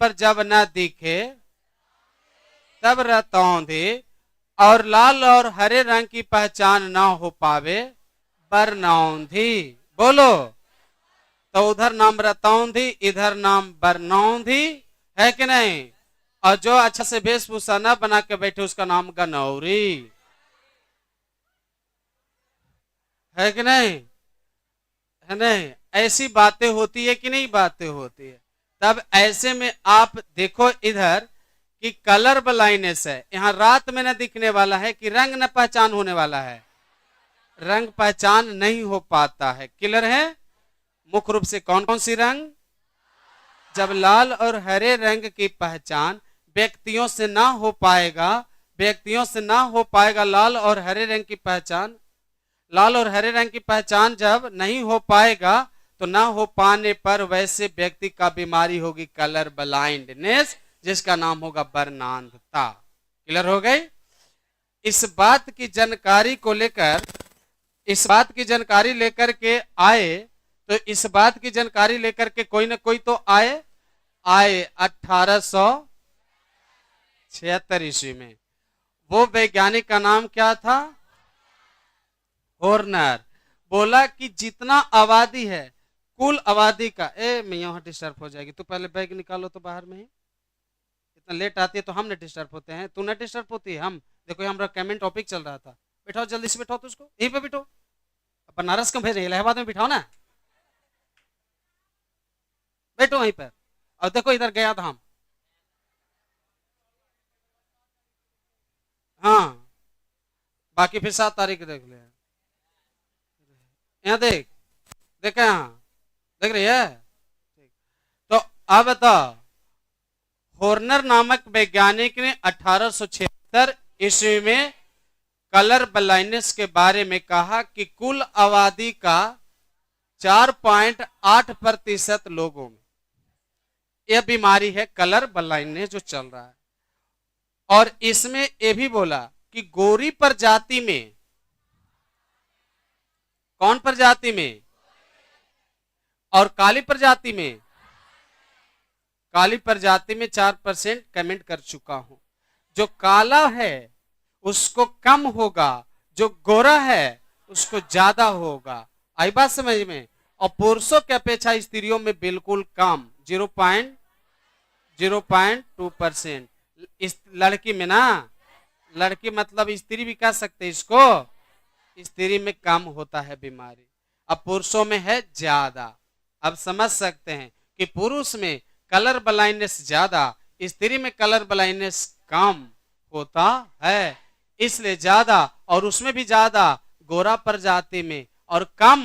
पर जब न दिखे तब रतौंधी, और लाल और हरे रंग की पहचान ना हो पावे बरनौंधी। बोलो, तो उधर नाम रतौंधी, इधर नाम बरनौंधी, है कि नहीं? और जो अच्छा से वेशभूषा न बना के बैठे उसका नाम गनौरी, है कि नहीं? है नहीं? ऐसी बातें होती है कि नहीं बातें होती है। तब ऐसे में आप देखो इधर कि कलर ब्लाइंडनेस है, यहाँ रात में न दिखने वाला है कि रंग न पहचान होने वाला है, रंग पहचान नहीं हो पाता है। क्लियर है? मुख्य रूप से कौन कौन सी रंग? जब लाल और हरे रंग की पहचान व्यक्तियों से ना हो पाएगा, व्यक्तियों से ना हो पाएगा लाल और हरे रंग की पहचान, लाल और हरे रंग की पहचान जब नहीं हो पाएगा तो ना हो पाने पर वैसे व्यक्ति का बीमारी होगी कलर ब्लाइंडनेस, जिसका नाम होगा वर्णांधता। क्लियर हो गई? इस बात की जानकारी को लेकर, इस बात की जानकारी लेकर के आए, तो इस बात की जानकारी लेकर के कोई ना कोई तो आए 1876 ईस्वी में। वो वैज्ञानिक का नाम क्या था? हॉर्नर। बोला कि जितना आबादी है, कुल आबादी का, मैं यहाँ डिस्टर्ब हो जाएगी, तू पहले बैग निकालो तो बाहर में ही, इतना लेट आती है तो हम न डिस्टर्ब होते हैं, तू न डिस्टर्ब होती है। हम देखो हमारा कमेंट टॉपिक चल रहा था। बैठाओ जल्दी से, बैठाओ तो उसको यहीं पे बैठो। बनारस क्यों भेज रहे, इलाहाबाद में बिठाओ ना, बैठो वहीं पर। और देखो इधर गया धाम, हाँ, बाकी फिर 7 तारीख देख ले। यहाँ देख, देखे यहाँ, देख रही है? तो अब बताओ, हॉर्नर नामक वैज्ञानिक ने 1876 ईस्वी में कलर ब्लाइंडनेस के बारे में कहा कि कुल आबादी का 4.8% लोगों में यह बीमारी है कलर ब्लाइंडनेस जो चल रहा है। और इसमें यह भी बोला कि गोरी प्रजाति में, कौन प्रजाति में? और काली प्रजाति में, काली प्रजाति में 4% कमेंट कर चुका हूं। जो काला है उसको कम होगा, जो गोरा है उसको ज्यादा होगा। आई बात समझ में? और पुरुषों की अपेक्षा स्त्रियों में बिल्कुल कम, 0.2%। इस लड़की में ना, लड़की मतलब स्त्री भी कह सकते इसको, स्त्री में कम होता है बीमारी, अब पुरुषों में है ज्यादा। अब समझ सकते हैं कि पुरुष में कलर ब्लाइंडनेस ज्यादा, स्त्री में कलर ब्लाइंडनेस कम होता है, इसलिए ज्यादा, और उसमें भी ज्यादा गोरा प्रजाति में और कम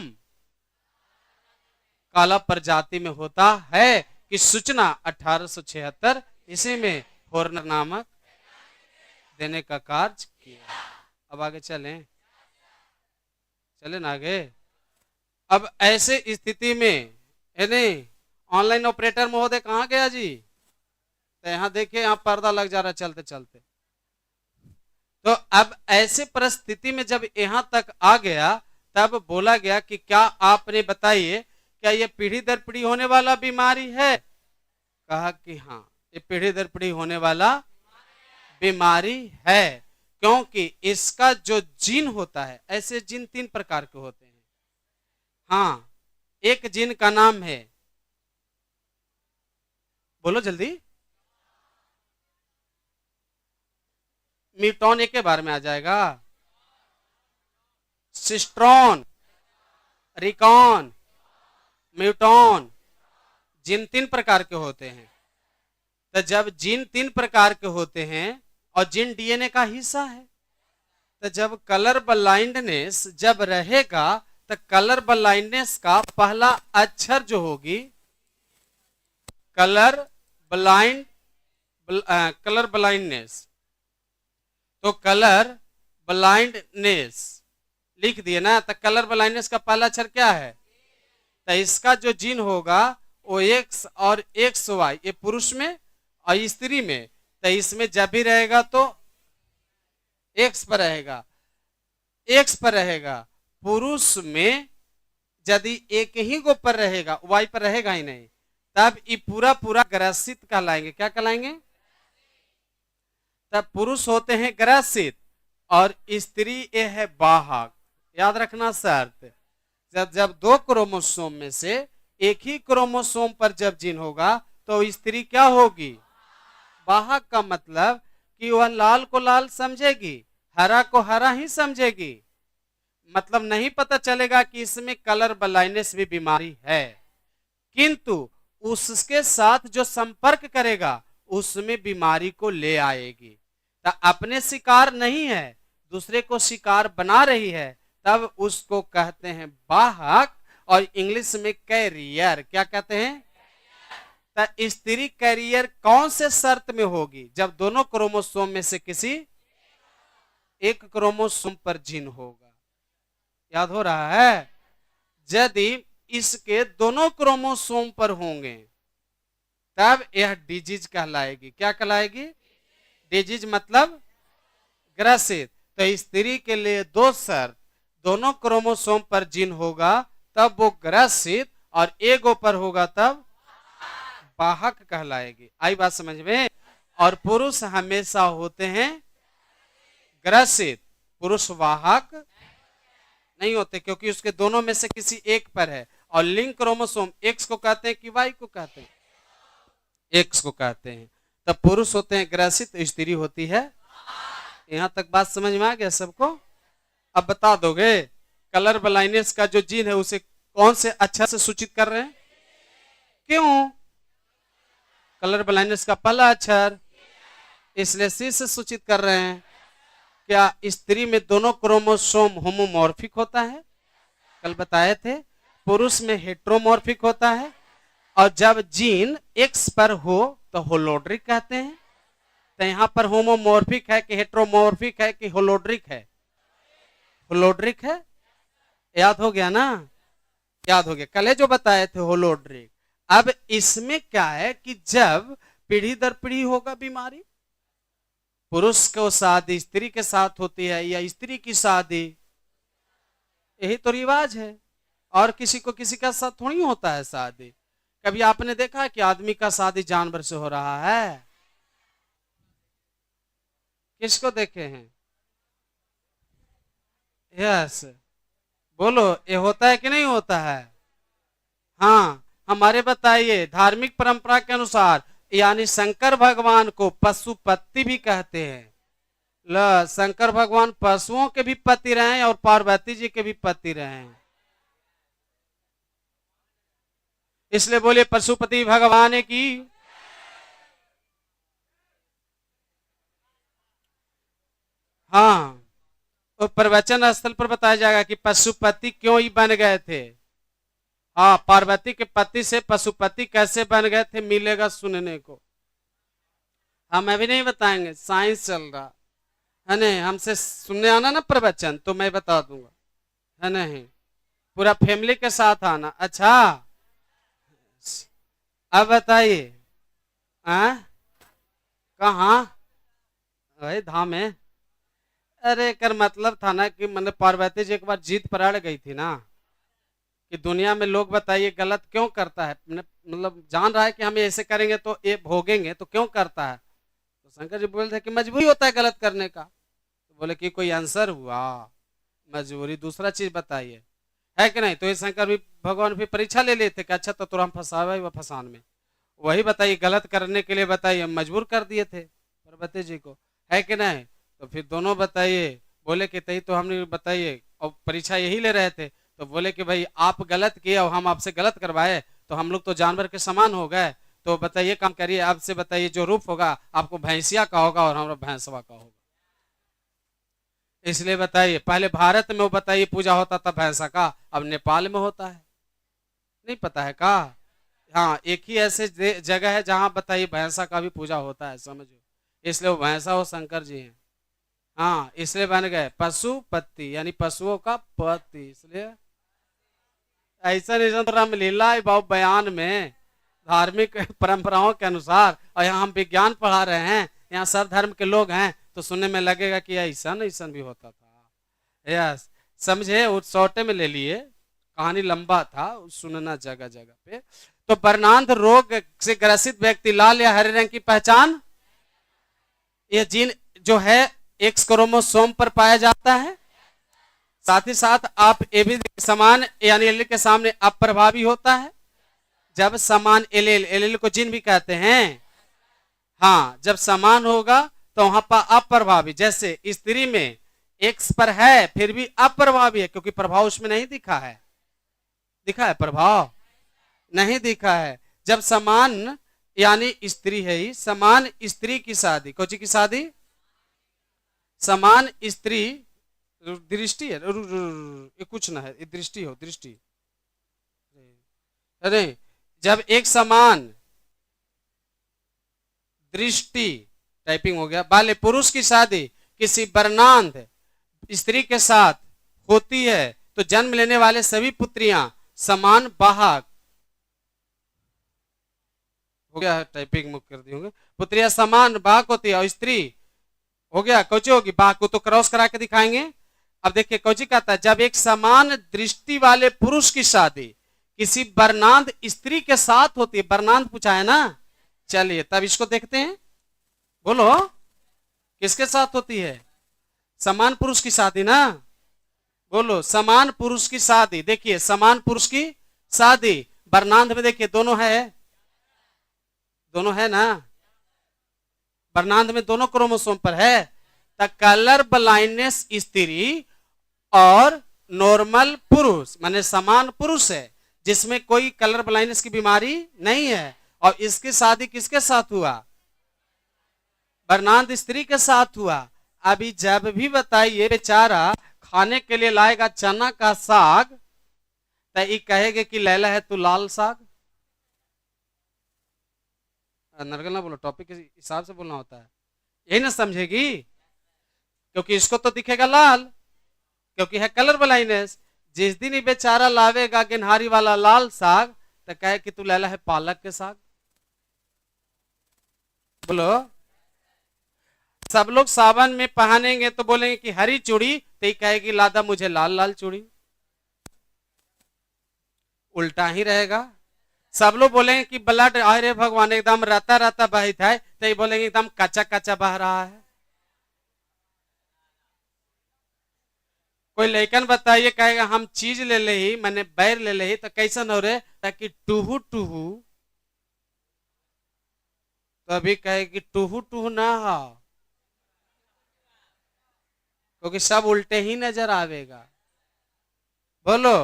काला प्रजाति में होता है। कि सूचना 1876 इसी में हॉर्नर नामक देने का कार्य किया। अब आगे चलें, चले ना आगे। अब ऐसे स्थिति में, नहीं, ऑनलाइन ऑपरेटर महोदय कहाँ गया जी? तो यहाँ देखिए, यहाँ पर्दा लग जा रहा चलते चलते। तो अब ऐसे परिस्थिति में जब यहां तक आ गया, तब बोला गया कि क्या आपने बताइए, क्या ये पीढ़ी दर पीढ़ी होने वाला बीमारी है? कहा कि हाँ, ये पीढ़ी दर पीढ़ी होने वाला बीमारी है, क्योंकि इसका जो जीन होता है, ऐसे जीन 3 प्रकार के होते हैं। हाँ, एक जीन का नाम है, बोलो जल्दी, म्यूटॉन, एक के बारे में आ जाएगा, सिस्ट्रॉन, रिकॉन, म्यूटॉन, जीन 3 प्रकार के होते हैं। तो जब जीन 3 प्रकार के होते हैं और जीन डीएनए का हिस्सा है, तो जब कलर ब्लाइंडनेस जब रहेगा तो कलर ब्लाइंडनेस का पहला अक्षर जो होगी, कलर ब्लाइंडनेस, तो कलर ब्लाइंडनेस लिख दिए ना, तो कलर ब्लाइंडनेस का पहला अक्षर क्या है? तो इसका जो जीन होगा वो एक्स और एक्स वाई, ये पुरुष में और स्त्री में, तो इसमें जब भी रहेगा तो एक्स पर रहेगा, एक्स पर रहेगा। पुरुष में यदि एक ही को पर रहेगा, वाई पर रहेगा ही नहीं, तब ये पूरा पूरा ग्रसित कहलाएंगे। क्या कहलाएंगे? तब पुरुष होते हैं ग्रसित और स्त्री ये है वाहक। याद रखना शर्त, जब जब दो क्रोमोसोम में से एक ही क्रोमोसोम पर जब जीन होगा तो स्त्री क्या होगी? वाहक का मतलब कि वह लाल को लाल समझेगी, हरा को हरा ही समझेगी। मतलब नहीं पता चलेगा कि इसमें कलर ब्लाइंडनेस भी बीमारी है, किंतु उसके साथ जो संपर्क करेगा उसमें बीमारी को ले आएगी। तो अपने शिकार नहीं है, दूसरे को शिकार बना रही है, तब उसको कहते हैं वाहक और इंग्लिश में कैरियर। क्या कहते हैं? तो स्त्री कैरियर कौन से शर्त में होगी? जब दोनों क्रोमोसोम में से किसी एक क्रोमोसोम पर जीन होगा। याद हो रहा है? यदि इसके दोनों क्रोमोसोम पर होंगे तब यह डिजीज कहलाएगी। क्या कहलाएगी? डिजीज मतलब ग्रसित। तो स्त्री के लिए दो शर्त, दोनों क्रोमोसोम पर जीन होगा तब वो ग्रसित, और एगो पर होगा तब वाहक कहलाएगी। आई बात समझ में? और पुरुष हमेशा होते हैं ग्रसित, पुरुष वाहक नहीं होते, क्योंकि उसके दोनों में से किसी एक पर है। और लिंग क्रोमोसोम एक्स को कहते हैं कि वाई को कहते हैं? एक्स को कहते हैं। तब पुरुष होते हैं ग्रसित, स्त्री होती है। यहां तक बात समझ में आ गया सबको? अब बता दोगे कलर ब्लाइंडनेस का जो जीन है उसे कौन से अक्षर से सूचित कर रहे हैं? क्यों? कलर ब्लाइंडनेस का पहला अक्षर, इसलिए सी से सूचित कर रहे हैं। क्या स्त्री में दोनों क्रोमोसोम होमोमॉर्फिक होता है? कल बताए थे। पुरुष में हेट्रोमॉर्फिक होता है, और जब जीन एक्स पर हो तो होलोड्रिक कहते हैं। तो यहां पर होमोमॉर्फिक है कि हेट्रोमॉर्फिक है कि होलोड्रिक है? होलोड्रिक है। याद हो गया ना? याद हो गया, कल जो बताए थे होलोड्रिक। अब इसमें क्या है कि जब पीढ़ी दर पीढ़ी होगा बीमारी, पुरुष को शादी स्त्री के साथ होती है या स्त्री की शादी, यही तो रिवाज है। और किसी को किसी का साथ थोड़ी होता है शादी। कभी आपने देखा है कि आदमी का शादी जानवर से हो रहा है? किसको देखे हैं? यस, बोलो, ये होता है कि नहीं होता है? हाँ, हमारे बताइए धार्मिक परंपरा के अनुसार, यानी शंकर भगवान को पशुपति भी कहते हैं। ल शंकर भगवान पशुओं के भी पति रहे और पार्वती जी के भी पति रहे। इसलिए बोलिए पशुपति भगवान की। हाँ, तो प्रवचन स्थल पर बताया जाएगा कि पशुपति क्यों ही बन गए थे। हाँ, पार्वती के पति से पशुपति कैसे बन गए थे मिलेगा सुनने को। हम अभी नहीं बताएंगे, साइंस चल रहा है नहीं। हमसे सुनने आना ना प्रवचन, तो मैं बता दूंगा, है नहीं? पूरा फैमिली के साथ आना। अच्छा, अब बताइए कहाँ? वही धाम है। अरे कर मतलब था ना कि मतलब पार्वती जी एक बार जीत पर अड़ गई थी ना, कि दुनिया में लोग बताइए गलत क्यों करता है, मतलब जान रहा है कि हम ऐसे करेंगे तो ये भोगेंगे, तो क्यों करता है? तो शंकर जी बोलते कि मजबूरी होता है गलत करने का। तो बोले कि कोई आंसर हुआ? मजबूरी। दूसरा चीज बताइए, है कि नहीं? तो ये शंकर भी भगवान भी परीक्षा ले लेते कि अच्छा तो तुरंत फंसावे व फसान में। वही बताइए गलत करने के लिए बताइए मजबूर कर दिए थे पार्वती जी को, है कि नहीं? तो फिर दोनों बताइए बोले कि तही तो हमने बताइए, और परीक्षा यही ले रहे थे। तो बोले कि भाई आप गलत किए और हम आपसे गलत करवाए तो हम लोग तो जानवर के समान हो गए। तो बताइए काम करिए, आपसे बताइए जो रूप होगा आपको भैंसिया का होगा और हमारा भैंसवा का होगा। इसलिए बताइए, पहले भारत में वो बताइए पूजा होता था भैंसा का, अब नेपाल में होता है। नहीं पता है का? हाँ, एक ही ऐसे जगह है जहां बताइए भैंसा का भी पूजा होता है, समझो। इसलिए वो भैंसा वो शंकर जी हैं। हाँ, इसलिए बन गए पशुपति, यानी पशुओं का पति। इसलिए ऐसा नहीं तो रामलीला बाबू बयान में धार्मिक परंपराओं के अनुसार, और यहाँ हम विज्ञान पढ़ा रहे हैं, यहाँ सब धर्म के लोग हैं, तो सुनने में लगेगा कि ऐसा भी होता था। यस, समझे? वो शॉर्टे में ले लिए, कहानी लंबा था, सुनना जगह जगह पे। तो वर्णांध रोग से ग्रसित व्यक्ति लाल या हरे रंग की पहचान, यह जीन जो है एक्स क्रोमोसोम पर पाया जाता है। साथ ही साथ आप ये भी समान यानी एलील के सामने अप्रभावी होता है। जब समान एलील, एलील को जीन भी कहते हैं, हाँ, जब समान होगा तो वहां पर अप्रभावी, जैसे स्त्री में एक्स पर है फिर भी अप्रभावी है क्योंकि प्रभाव उसमें नहीं दिखा है। दिखा है प्रभाव? नहीं दिखा है। जब समान यानी स्त्री है ही, समान स्त्री की शादी, कौन की शादी? समान स्त्री, दृष्टि है, ये कुछ ना है, ये दृष्टि हो, दृष्टि। अरे जब एक समान दृष्टि, टाइपिंग हो गया, वाले पुरुष की शादी किसी वर्णांध स्त्री के साथ होती है तो जन्म लेने वाले सभी पुत्रियां समान वाहक, हो गया, टाइपिंग मुक्त कर दी होंगे, पुत्रियां समान वाहक होती है और स्त्री हो गया कौची होगी, वाहक को तो क्रॉस करा के दिखाएंगे। अब देखिए कौची कहता है, जब एक समान दृष्टि वाले पुरुष की शादी किसी वर्णांध स्त्री के साथ होती है, वर्णांध पूछा है ना, चलिए तब इसको देखते हैं, बोलो किसके साथ होती है? समान पुरुष की शादी ना, बोलो समान पुरुष की शादी। देखिए समान पुरुष की शादी वर्णांध में देखिए दोनों है, दोनों है ना, वर्णांध में दोनों क्रोमोसोम पर है। द कलर ब्लाइंडनेस स्त्री और नॉर्मल पुरुष माने समान पुरुष है जिसमें कोई कलर ब्लाइंडनेस की बीमारी नहीं है, और इसकी शादी किसके साथ हुआ? वर्णांध स्त्री के साथ हुआ। अभी जब भी बताइए बेचारा खाने के लिए लाएगा चना का साग तो ये कहेगा कि लैला है तू लाल साग, नरगल ना बोलो, टॉपिक के हिसाब से बोलना होता है, यही ना समझेगी, क्योंकि इसको तो दिखेगा लाल क्योंकि है कलर ब्लाइंडनेस। जिस दिन ही बेचारा लावेगा गिनहारी वाला लाल साग तो कहे कि तू लैला है पालक के साग। बोलो सब लोग सावन में पहनेंगे तो बोलेंगे कि हरी चूड़ी, तो ये कहेगी लादा मुझे लाल लाल चूड़ी, उल्टा ही रहेगा। सब लोग बोलेंगे कि ब्लड अरे भगवान एकदम रहता रहता बहित है, तो ये बोलेंगे एकदम कच्चा कच्चा बह रहा है। कोई लेकिन बताइए कहेगा हम चीज ले ले ही मैंने बैर ले ले ही तो कैसन हो रहे, ताकि टूहू टूहू, तो अभी कहेगी टूहू टूहू ना हो क्योंकि सब उल्टे ही नजर आवेगा। बोलो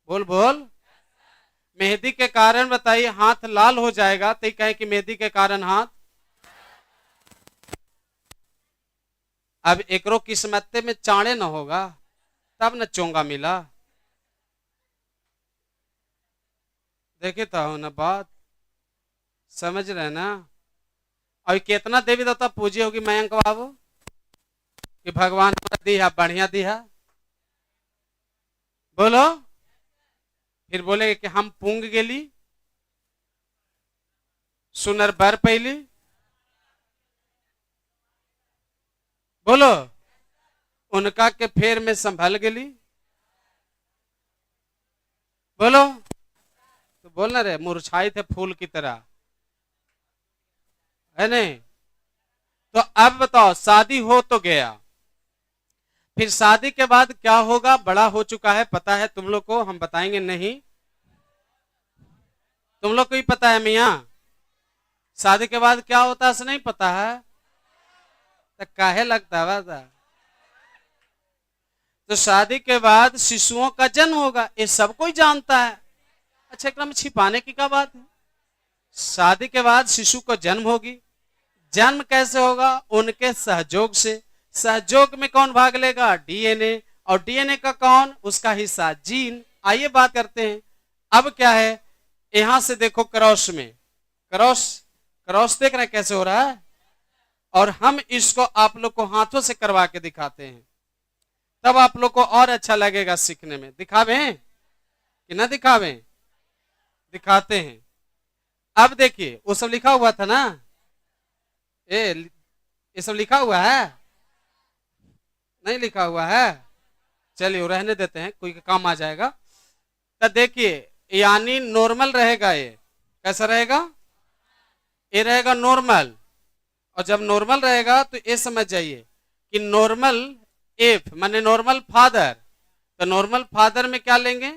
बोल बोल। मेहंदी के कारण बताइए हाथ लाल हो जाएगा तो कहे कि मेहंदी के कारण हाथ, अब एकरो किस्मते में चाणे न होगा तब न चोंगा मिला। देखे तो ना बात समझ रहे ना। और कितना देवी देवता पूजी होगी मयंक बाबू कि भगवान दिया बढ़िया दिया, बोलो फिर बोले कि हम पूंग गेली सुनर बर पैली, बोलो उनका के फेर में संभल गेली, बोलो तो बोलना रे मुरझाए थे फूल की तरह, है नहीं। तो अब बताओ शादी हो तो गया, फिर शादी के बाद क्या होगा? बड़ा हो चुका है पता है तुम लोग को, हम बताएंगे नहीं, तुम लोग को ही पता है मियाँ शादी के बाद क्या होता है नहीं पता है, तो काहे लगता है बात? तो शादी के बाद शिशुओं का जन्म होगा, ये सब कोई जानता है। अच्छा एक में छिपाने की क्या बात है? शादी के बाद शिशु को जन्म होगी, जन्म कैसे होगा? उनके सहयोग से। सहयोग में कौन भाग लेगा? डीएनए, और डीएनए का कौन? उसका हिस्सा जीन। आइए बात करते हैं अब क्या है। यहां से देखो क्रॉस में, क्रॉस क्रॉस देख रहे हैं कैसे हो रहा है, और हम इसको आप लोग को हाथों से करवा के दिखाते हैं, तब आप लोग को और अच्छा लगेगा सीखने में। दिखावें कि ना दिखावें? दिखाते हैं। अब देखिए वो सब लिखा हुआ था ना, ये सब लिखा हुआ है? नहीं लिखा हुआ है, चलिए रहने देते हैं, कोई काम आ जाएगा। तो देखिए यानी नॉर्मल रहेगा, ये कैसा रहेगा, ये रहेगा नॉर्मल। और जब नॉर्मल रहेगा तो ये समझ जाइए कि नॉर्मल एफ माने नॉर्मल फादर, तो नॉर्मल फादर में क्या लेंगे,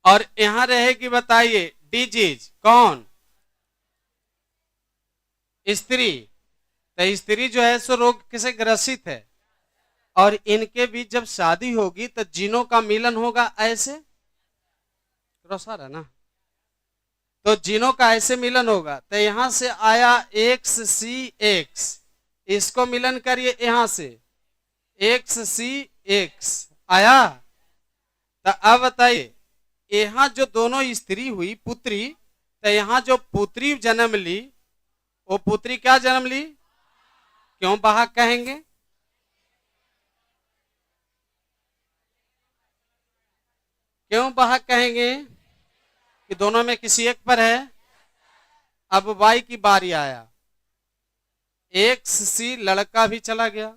और यहां रहेगी बताइए डिजीज, कौन, स्त्री। तो स्त्री जो है सो रोग किसे ग्रसित है, और इनके बीच जब शादी होगी तो जीनों का मिलन होगा ऐसे, क्रॉस आ रहा ना, तो जीनों का ऐसे मिलन होगा। तो यहां से आया एक्स सी एक्स, इसको मिलन करिए यहां से एक्स सी एक्स आया। तो अब बताइए यहां जो दोनों स्त्री हुई पुत्री, तो यहां जो पुत्री जन्म ली, वो पुत्री क्या जन्म ली, क्यों वाहक कहेंगे, क्यों वाहक कहेंगे कि दोनों में किसी एक पर है। अब वाई की बारी आया, एक्स सी लड़का भी चला गया,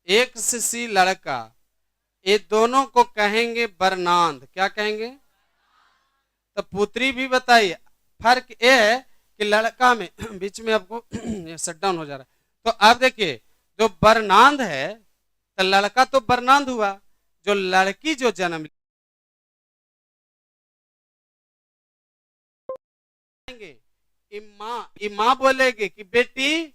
एक्स सी लड़का, ये दोनों को कहेंगे बरनांद, क्या कहेंगे। तो पुत्री भी बताइए, फर्क ये है कि लड़का में बीच में आपको शट डाउन हो जा रहा है। तो अब देखिए जो बरनांद है, तो लड़का तो बरनांद हुआ, जो लड़की जो जन्म लेंगे, इम्मा, इम्मा बोलेगी कि बेटी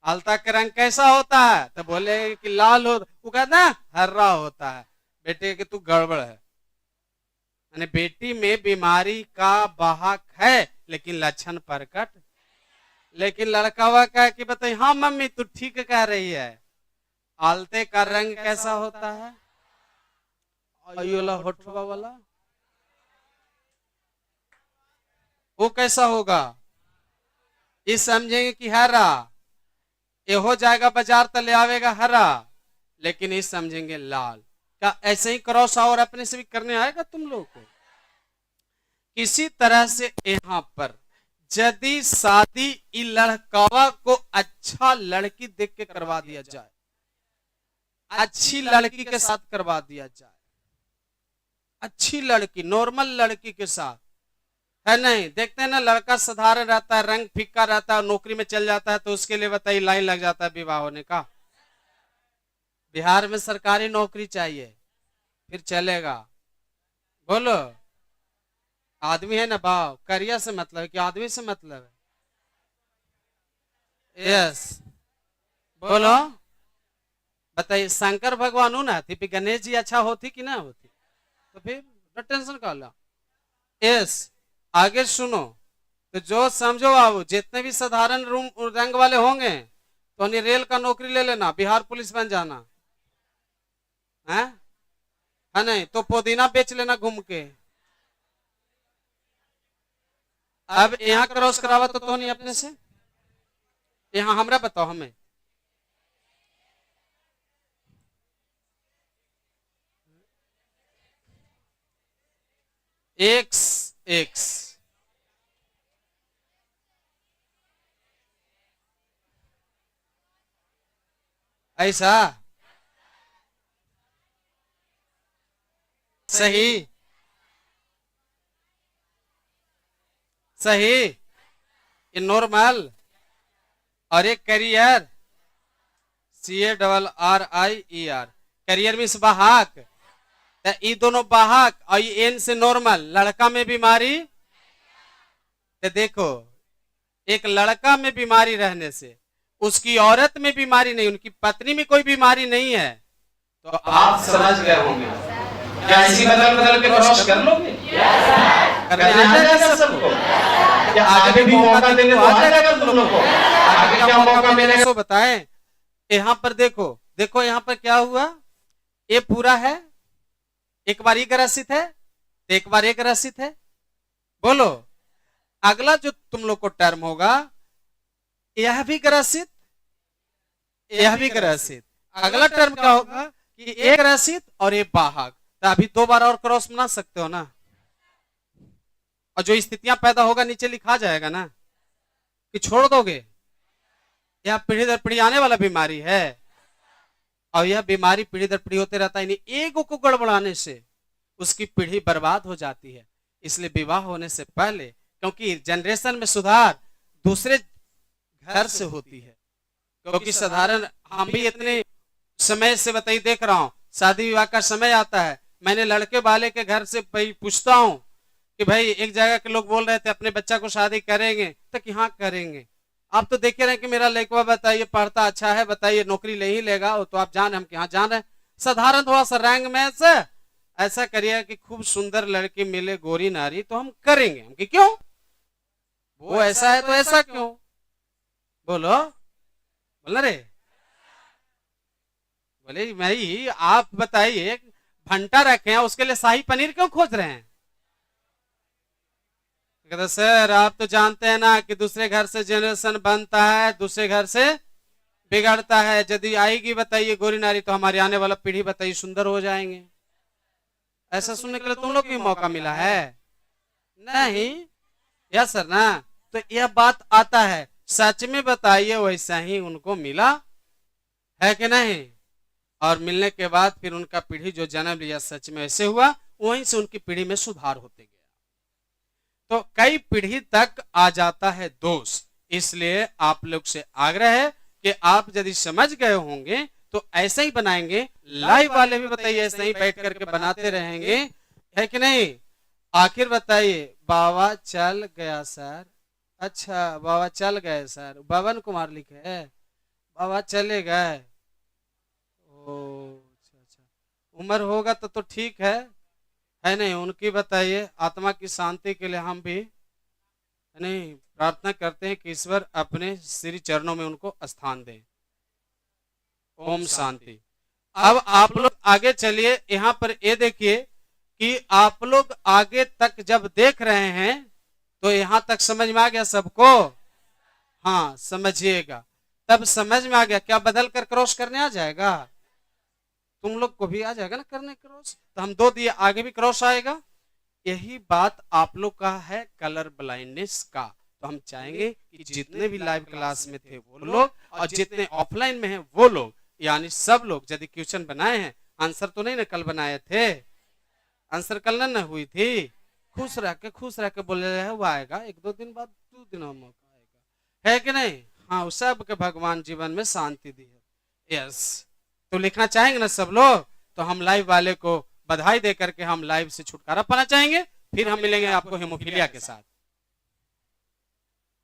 अलता का रंग कैसा होता है, तो बोले कि लाल हो, वो कहता है हर्रा होता है, बेटे कि तू गड़बड़ है, यानी बेटी में बीमारी का वाहक है लेकिन लक्षण प्रकट। लेकिन लड़का हुआ कह कि बताइए, हाँ मम्मी तू ठीक कह रही है, आलते का रंग कैसा होता है, होठवा वाला वो कैसा होगा, इस समझेंगे कि हरा, ये हो जाएगा बाजार तो ले आवेगा हरा, लेकिन इस समझेंगे लाल। क्या ऐसे ही क्रॉस और अपने से भी करने आएगा तुम लोग को। इसी तरह से यहां पर यदि शादी लड़कावा को अच्छा लड़की देख के करवा दिया जाए, अच्छी लड़की के साथ करवा दिया जाए, अच्छी लड़की नॉर्मल लड़की के साथ, है नहीं, देखते हैं ना लड़का साधारण रहता है, रंग फीका रहता है, नौकरी में चल जाता है, तो उसके लिए बताइए लाइन लग जाता है विवाह होने का। बिहार में सरकारी नौकरी चाहिए फिर चलेगा, बोलो, आदमी है ना भाव, करियर से मतलब है कि आदमी से मतलब है, यस बोलो, बताइए शंकर भगवान हूं ना थी, गणेश जी अच्छा होती कि ना होती, तो फिर टेंशन का ला। यस आगे सुनो, तो जो समझो आप जितने भी साधारण रूम रंग वाले होंगे तो उन्हें रेल का नौकरी ले लेना, बिहार पुलिस बन जाना है नहीं, तो पुदीना बेच लेना घूम के। अब यहाँ क्रॉस करावा तो नहीं अपने से, यहाँ हमरा बताओ हमें, एक्स एक्स ऐसा सही, सही, ये नॉर्मल, और एक करियर CARRIER, करियर मीन्स वाहक, ये दोनों वाहक, और ये एन से नॉर्मल, लड़का में बीमारी। तो देखो एक लड़का में बीमारी रहने से उसकी औरत में बीमारी नहीं, उनकी पत्नी में कोई बीमारी नहीं है, तो आप समझ गए होंगे। क्या इसी बदल बदल के क्रॉस कर लोगे, करने आ जाएगा सबको, क्या आगे भी मौका देंगे तो आ जाएगा तुम लोग को, आगे क्या मौका मिलेगा तो बताएं। यहाँ पर देखो, देखो यहाँ पर क्या हुआ, ये पूरा है, एक बार ये ग्रसित है, एक बार ये ग्रसित है, बोलो अगला जो तुम लोग को टर्म होगा यह भी ग्रसित, यह भी ग्रसित, अगला टर्म क्या होगा कि एक ग्रसित और एक वाहक, तो अभी 2 बार और क्रॉस बना सकते हो ना, और जो स्थितियां पैदा होगा नीचे लिखा जाएगा ना, कि छोड़ दोगे, यह पीढ़ी दर पीढ़ी आने वाला बीमारी है, और यह बीमारी पीढ़ी दर पीढ़ी होते रहता है। एक को गड़बड़ाने से उसकी पीढ़ी बर्बाद हो जाती है। इसलिए विवाह होने से पहले, क्योंकि जनरेशन में सुधार दूसरे घर से होती है, क्योंकि साधारण हम भी इतने समय से बताइए देख रहा हूं, शादी विवाह का समय आता है, मैंने लड़के वाले के घर से पूछता हूं कि भाई एक जगह के लोग बोल रहे थे अपने बच्चा को शादी करेंगे, तो कि हाँ करेंगे। आप तो देखे रहे कि मेरा लड़का बताइए पढ़ता अच्छा है, बताइए नौकरी ले ही लेगा, तो आप जान, हम कहाँ जान रहे, साधारण थोड़ा सा रैंक में से ऐसा करिए कि खूब सुंदर लड़की मिले, गोरी नारी, तो हम करेंगे। हम कि क्यों, वो ऐसा है तो ऐसा क्यों, बोलो बोल रे, बोले भाई आप बताइए भंटा रखे हैं उसके लिए शाही पनीर क्यों खोज रहे हैं। कहते सर आप तो जानते हैं ना कि दूसरे घर से जनरेशन बनता है, दूसरे घर से बिगड़ता है, यदि आएगी बताइए गोरी नारी तो हमारी आने वाला पीढ़ी बताइए सुंदर हो जाएंगे। ऐसा सुनने के लिए तुम लोग को मौका मिला है नहीं, यस सर ना, तो यह बात आता है, सच में बताइए वैसा ही उनको मिला है कि नहीं, और मिलने के बाद फिर उनका पीढ़ी जो जन्म लिया सच में ऐसे हुआ, वहीं से उनकी पीढ़ी में सुधार होते गया, तो कई पीढ़ी तक आ जाता है दोष। इसलिए आप लोग से आग्रह है कि आप यदि समझ गए होंगे तो ऐसे ही बनाएंगे, लाइव वाले भी बताइए ऐसे ही बैठ करके बनाते रहेंगे, है कि नहीं। आखिर बताइए बाबा चल गया सर, अच्छा बाबा चल गए सर, बवन कुमार लिखे है, बाबा चले गए, अच्छा अच्छा, उम्र होगा तो ठीक है नहीं, उनकी बताइए आत्मा की शांति के लिए हम भी नहीं प्रार्थना करते हैं कि ईश्वर अपने श्री चरणों में उनको स्थान दें। ओम शांति। अब आप लोग आगे चलिए, यहाँ पर ये देखिए कि आप लोग आगे तक जब देख रहे हैं तो यहाँ तक समझ में आ गया सबको, हाँ समझिएगा, तब समझ में आ गया, क्या बदल कर क्रॉस करने आ जाएगा, तुम लोग को भी आ जाएगा ना करने क्रॉस, तो हम 2 दिए आगे भी क्रॉस आएगा। यही बात आप लोग का है कलर ब्लाइंडनेस का, तो हम चाहेंगे कि जितने भी लाइव क्लास में थे वो लोग और जितने ऑफलाइन में हैं वो लोग, यानी सब लोग यदि क्वेश्चन बनाए हैं, आंसर तो नहीं ना कल बनाए थे, आंसर कल ना हुई थी, खुश रह के बोले रहे वो आएगा 1-2 दिन बाद, 2 दिनों में मौका आएगा, है कि नहीं। हाँ सब के भगवान जीवन में शांति दी है, यस। तो लिखना चाहेंगे ना सब लोग, तो हम लाइव वाले को बधाई दे करके हम लाइव से छुटकारा पाना चाहेंगे, फिर हम मिलेंगे आपको हेमोफीलिया के साथ।